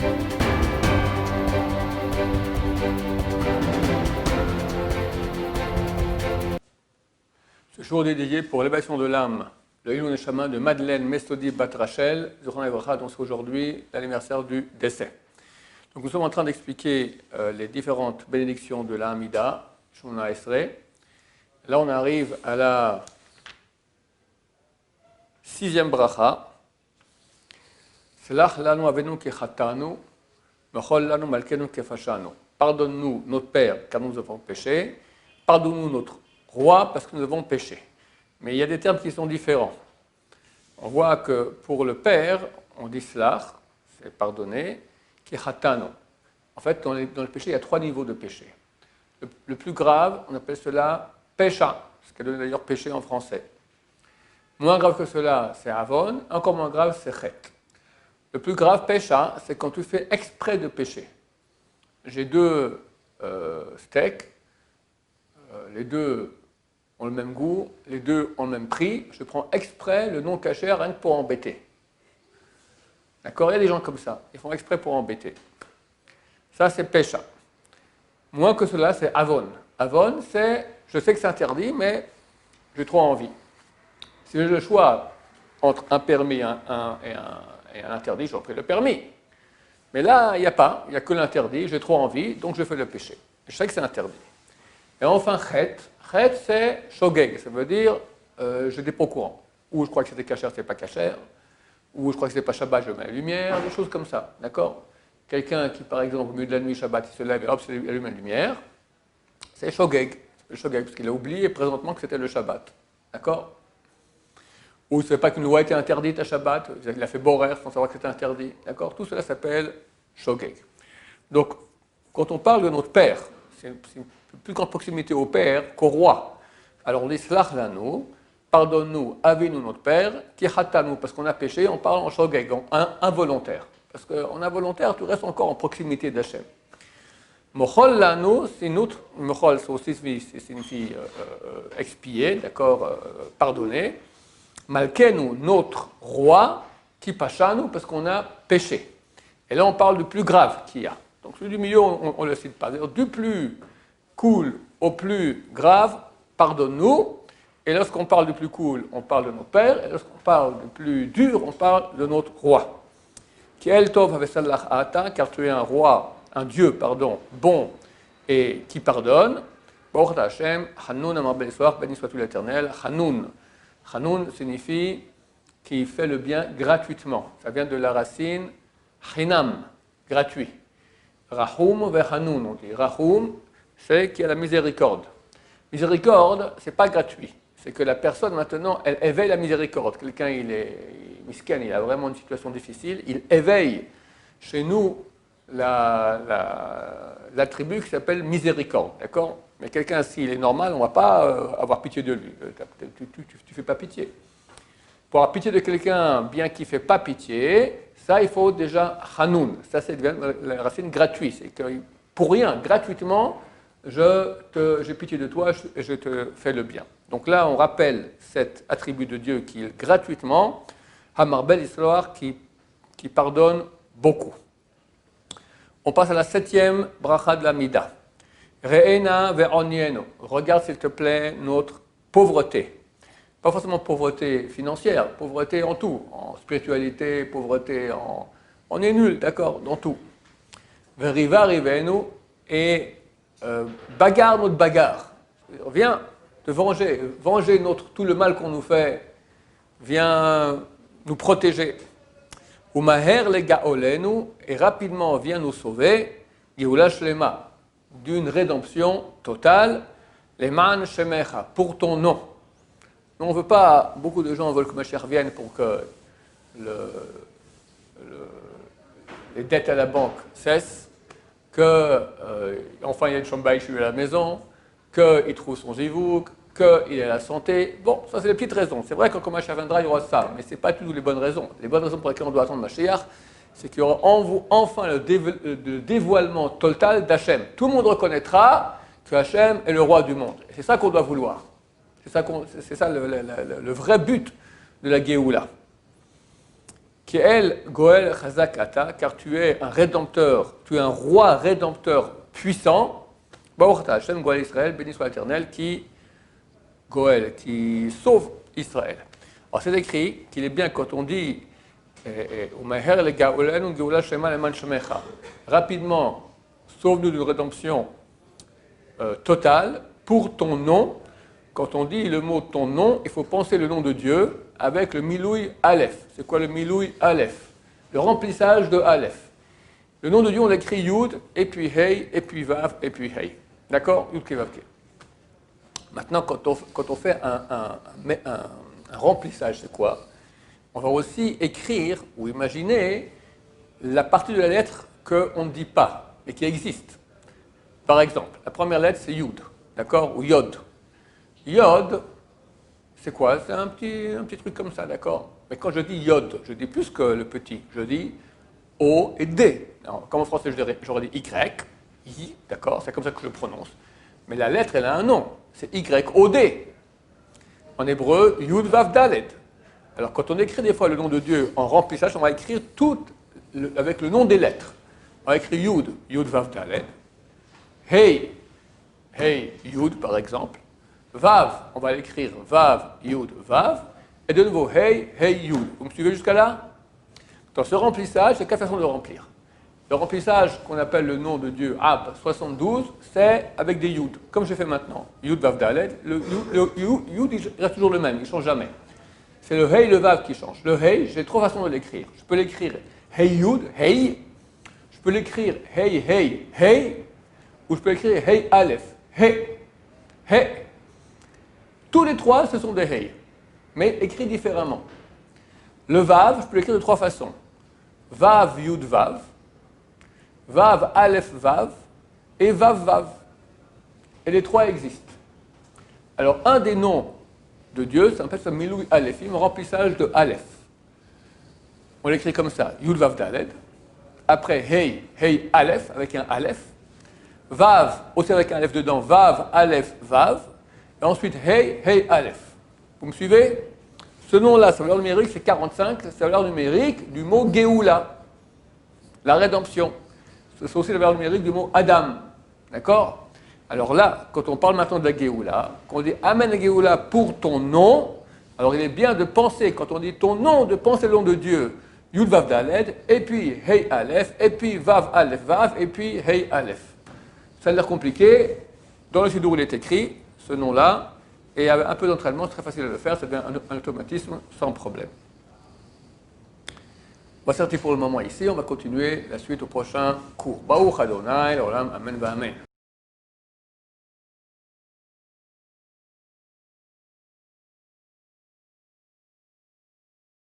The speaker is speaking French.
Ce jour dédié pour l'élévation de l'âme, le Hilul Neshama de Madeleine Mestodi Bat Rachel, Zochron Livracha, donc c'est aujourd'hui l'anniversaire du décès. Donc nous sommes en train d'expliquer les différentes bénédictions de la Hamida, Shmona Esrei. Là on arrive à la 6e bracha. Selach lanu avenu kechatanu, mechol lanu malkenu kefashanu. Pardonne-nous notre Père car nous avons péché, pardonne-nous notre Roi parce que nous avons péché. Mais il y a des termes qui sont différents. On voit que pour le Père, on dit slach, c'est pardonner, kechatanu. En fait, dans le péché, il y a 3 niveaux de péché. Le plus grave, on appelle cela pécha, ce qui est d'ailleurs péché en français. Moins grave que cela, c'est avon. Encore moins grave, c'est chet. Le plus grave, pécha, c'est quand tu fais exprès de pécher. J'ai 2 steaks, les 2 ont le même goût, les 2 ont le même prix, je prends exprès le non caché rien que pour embêter. D'accord? Il y a des gens comme ça, ils font exprès pour embêter. Ça, c'est pécha. Moins que cela, c'est avon. Avon, c'est, je sais que c'est interdit, mais j'ai trop envie. Si j'ai le choix entre un permis et un interdit, j'aurais pris le permis. Mais là, il n'y a pas, il n'y a que l'interdit, j'ai trop envie, donc je fais le péché. Je sais que c'est interdit. Et enfin, chet, c'est shogeg, ça veut dire je n'étais pas au courant. Ou je crois que c'était cachère, c'est pas cachère. Ou je crois que c'était pas Shabbat, je mets la lumière, des choses comme ça, d'accord? Quelqu'un qui, par exemple, au milieu de la nuit, Shabbat, il se lève et hop, il allume la lumière, c'est shogeg, parce qu'il a oublié présentement que c'était le Shabbat, d'accord? Ou il ne savait pas qu'une loi était interdite à Shabbat, il a fait borer sans savoir que c'était interdit, d'accord? Tout cela s'appelle shogeg. Donc, quand on parle de notre Père, c'est une plus grande proximité au Père qu'au Roi. Alors on dit slach lanu, pardonne-nous, avinu notre Père, kechatanu, parce qu'on a péché, on parle en shogeg, en involontaire. Parce qu'en involontaire, tu restes encore en proximité d'Hachem. Mochol lanu, c'est notre, mochol, ça aussi signifie expier, d'accord, pardonner. Malkenu, notre Roi, kipashanu, parce qu'on a péché. Et là on parle du plus grave qu'il y a. Donc celui du milieu, on ne le cite pas. Du plus cool au plus grave, pardonne-nous. Et lorsqu'on parle du plus cool, on parle de notre Père. Et lorsqu'on parle du plus dur, on parle de notre Roi. Kiel tov havesalach ata, car tu es un roi, un Dieu, pardon, bon et qui pardonne. Baruch Hashem, Hanoun amar ben Yisroach, béni soit-tu l'Éternel. Hanoun. Hanoun signifie qui fait le bien gratuitement. Ça vient de la racine chinam, gratuit. Rahum vehanoun, on dit. Rahum, c'est qui a la miséricorde. Miséricorde, c'est pas gratuit. C'est que la personne, maintenant, elle éveille la miséricorde. Quelqu'un, il est miskin, il a vraiment une situation difficile, il éveille chez nous l'attribut qui s'appelle miséricorde, d'accord? Mais quelqu'un, s'il est normal, on ne va pas avoir pitié de lui. Tu ne fais pas pitié. Pour avoir pitié de quelqu'un, bien qu'il ne fait pas pitié, ça, il faut déjà hanoun. Ça, c'est la racine gratuite. C'est que pour rien, gratuitement, j'ai pitié de toi et je te fais le bien. Donc là, on rappelle cet attribut de Dieu qui est gratuitement, Hamar bel Yisroach, qui pardonne beaucoup. On passe à la 7e bracha de la Mida. Re'ena ve'onienu. Regarde, s'il te plaît, notre pauvreté. Pas forcément pauvreté financière, pauvreté en tout, en spiritualité, pauvreté on est nul, d'accord, dans tout. Ve'riva rivenu, et bagarre notre bagarre. Viens te venger, tout le mal qu'on nous fait, viens nous protéger. Umaher le gaolenu, et rapidement viens nous sauver, Geoula shlema, d'une rédemption totale, leman shemecha, pour ton nom. On ne veut pas, beaucoup de gens veulent que Mashiach vienne pour que les dettes à la banque cessent, enfin il y a une chambaïchu à la maison, qu'il trouve son zivouk, qu'il ait la santé. Bon, ça c'est les petites raisons. C'est vrai que quand Mashiach viendra, il y aura ça, mais ce n'est pas toutes les bonnes raisons. Les bonnes raisons pour lesquelles on doit attendre Mashiach, c'est qu'il y aura enfin le dévoilement total d'Hachem. Tout le monde reconnaîtra que Hachem est le roi du monde. Et c'est ça qu'on doit vouloir. C'est ça le vrai but de la Géoula. Kiel Goel Chazak Ata, car tu es un rédempteur, tu es un roi rédempteur puissant. Baruch Ata Hashem Goel Israël, béni soit l'Éternel, qui sauve Israël. Alors c'est écrit qu'il est bien quand on dit rapidement, sauve-nous d'une rédemption totale pour ton nom. Quand on dit le mot ton nom, il faut penser le nom de Dieu avec le Miloui Aleph. C'est quoi le Miloui Aleph? Le remplissage de Aleph. Le nom de Dieu, on l'écrit Yud, et puis Hey, et puis Vav, et puis Hey. D'accord? Yud, Ke, Vav, Ke. Maintenant, quand on fait un remplissage, c'est quoi? On va aussi écrire ou imaginer la partie de la lettre qu'on ne dit pas, mais qui existe. Par exemple, la première lettre, c'est Yud, d'accord? Ou Yod. Yod, c'est quoi? C'est un petit truc comme ça, d'accord? Mais quand je dis Yod, je dis plus que le petit. Je dis O et D. Alors, comme en français, j'aurais dit Y, I, d'accord? C'est comme ça que je le prononce. Mais la lettre, elle a un nom. C'est Y-O-D. En hébreu, Yud Vav Daled. Alors, quand on écrit des fois le nom de Dieu en remplissage, on va écrire tout avec le nom des lettres. On va écrire Yud, Yud Vav Daled. Hey, Hey, Yud, par exemple. Vav, on va l'écrire Vav, Yud, Vav. Et de nouveau, Hey, Hey, Yud. Vous me suivez jusqu'à là? Dans ce remplissage, il y a 4 façons de remplir. Le remplissage qu'on appelle le nom de Dieu, Ab 72, c'est avec des Yud, comme je fais maintenant. Yud, Vav, Daled. Le Yud, il reste toujours le même, il ne change jamais. C'est le Hey, le Vav qui change. Le Hey, j'ai 3 façons de l'écrire. Je peux l'écrire Hey, Yud, Hey. Je peux l'écrire Hey, Hey, Hey. Ou je peux écrire Hey Aleph, Hey, Hey. Tous les 3, ce sont des Hey, mais écrits différemment. Le Vav, je peux l'écrire de 3 façons. Vav, Yud, Vav. Vav, Aleph, Vav. Et Vav, Vav. Et les 3 existent. Alors, un des noms de Dieu, ça s'appelle ça Miloui Aleph, un remplissage de Aleph. On l'écrit comme ça, Yud, Vav, Daled. Après, Hey, Hey, Aleph, avec un Aleph. Vav, aussi avec un Aleph dedans, Vav, Aleph, Vav. Et ensuite, Hey, Hey, Aleph. Vous me suivez? Ce nom-là, sa valeur numérique, c'est 45, c'est la valeur numérique du mot Géoula, la rédemption. C'est aussi la valeur numérique du mot Adam. D'accord? Alors là, quand on parle maintenant de la Géoula, quand on dit Amen la Géoula pour ton nom, alors il est bien de penser, quand on dit ton nom, de penser le nom de Dieu, Yud, Vav, Daled, et puis Hey, Aleph, et puis Vav, Aleph, Vav, et puis Hey, Aleph. Ça a l'air compliqué. Dans le Siddur, il est écrit, ce nom-là, et avec un peu d'entraînement, c'est très facile à le faire, c'est un automatisme sans problème. On va s'arrêter pour le moment ici, on va continuer la suite au prochain cours. Baruch Adonai, l'olam, amen, amen.